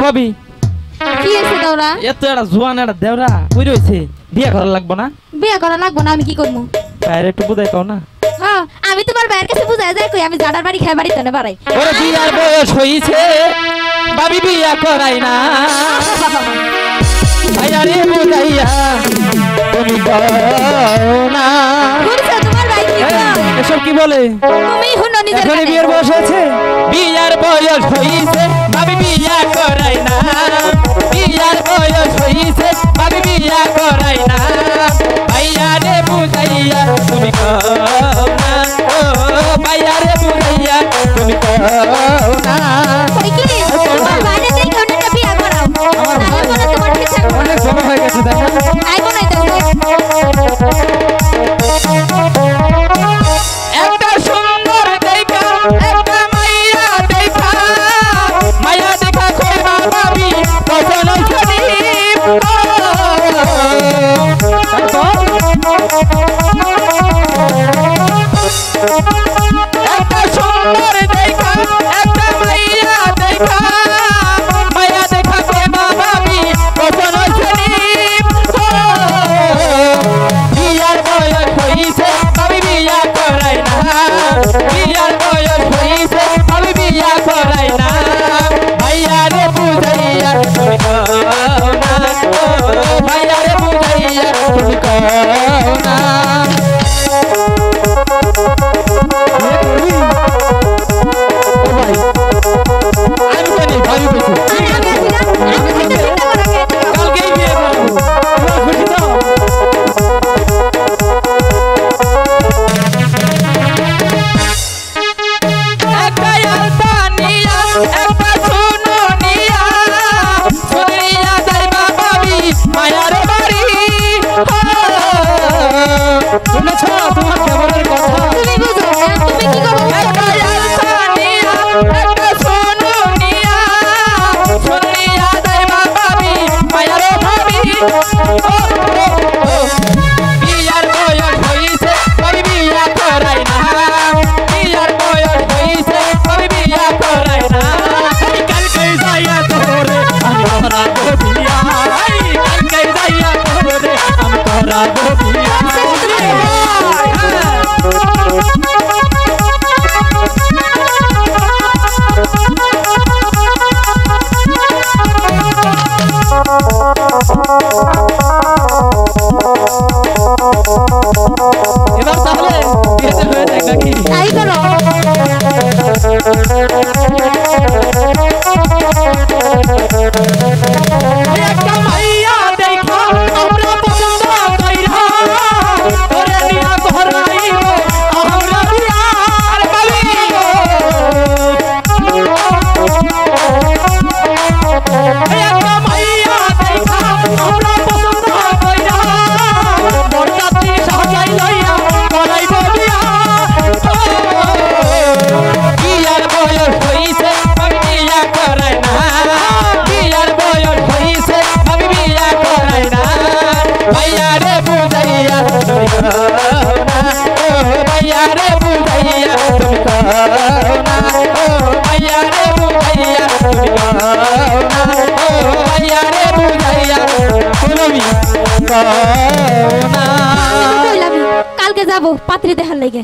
ভাবি কি হইছে দাওরা এত একটা জোয়ান একটা দেওরা কই রইছে বিয়ে করা লাগবে না বিয়ে করা লাগবে না আমি কি করব বাইরে একটু বুঝাই কও না হ্যাঁ আমি তোমার ভাইয়ের কাছে বুঝাই যাই কই আমি জাডার বাড়ি খাই বাড়িতে না বাড়াই ওরে বিয়ার বয়স হইছে ভাবি বিয়া করাই না ভাইয়া রে বুঝাইয়া তুমি করো না বুঝছো তোমার ভাই কি কয় এসব কি বলে তুমি হুনো নিজের এখন কানে বিয়ের বয়স হয়েছে বিয়ার বয়স হইছে ভাবি বিয়া করাই না বিয়ার বয়স হইছে ভাবি বিয়া করাই না ভাইয়া রে বুঝাইয়া তুমি করো না ও ভাইয়া রে বুঝাইয়া তুমি করো না কই কি তোমার ভাইরে দেই কোন একটা বিয়ে করাও তাহলে বলে তোমার ঠিক থাকবে অনেক সময় হয়ে গেছে তাই না আই কোনাই দাও একটা সুন্দর দেখা একটা মাইয়া দেখা কই বাবাবি পছন্দ করি একটা সুন্দর দেখা একটা মাইয়া দেখা কই বাবাবি পছন্দ করি বিয়ার বয়স হইছে আমি বিয়া করাই না বিয়ার বয়স হইছে আমি বিয়া করাই না ভাইয়া রে বুঝাইয়া তুমি করো না ভাইয়া রে বুঝাইয়া তুমি করো না আমি জানি ভাবি বলছি কালকেই বিয়ে করবো খুশি তো একটা আলতানিয়া একটা সুননিয়া সুনিয়া যাইবা ভাবি মায়ার বাড়ি শুনেছ তোমার খবরের কথা তুমি বুঝো না তুমি কি করো একটা আলতানিয়া একটা সুননিয়া সুনিয়া যাইবা ভাবি মায়ার বাড়ি বিয়ার বয়স হইছে ভাবি বিয়া করাই না বিয়ার বয়স হইছে ভাবি বিয়া করাই না আমি কালকে যাইয়া তোরে আমি তোরা বিয়া কালকে যাইয়া তোরে আমি তোরা বিয়া এবার তাহলে বিয়েতে হয়ে যাক নাকি তাই করো একটা মাইয়া দেখা আমরা পছন্দ কইরা তোরে নিয়া ঘরাইব আমরা বিয়ার বালি একটা মাইয়া দেখা আমরা পছন্দ কইরা বরযাত্রী সাজাই লইয়া করাইব বিয়া বিয়ার বয়স হইছে আমি বিয়া করাই না বিয়ার বয়স হইছে আমি বিয়া করাই না ভাইয়া রে বুঝাইয়া তুমি করো না ও ভাইয়া রে বুঝাইয়া তুমি করো না ও ভাইয়া রে বুঝাইয়া তুমি করো না ও ভাইয়া রে বুঝাইয়া তুমি করো না কইলাম কালকে যাব পাত্রী দেখার লাগে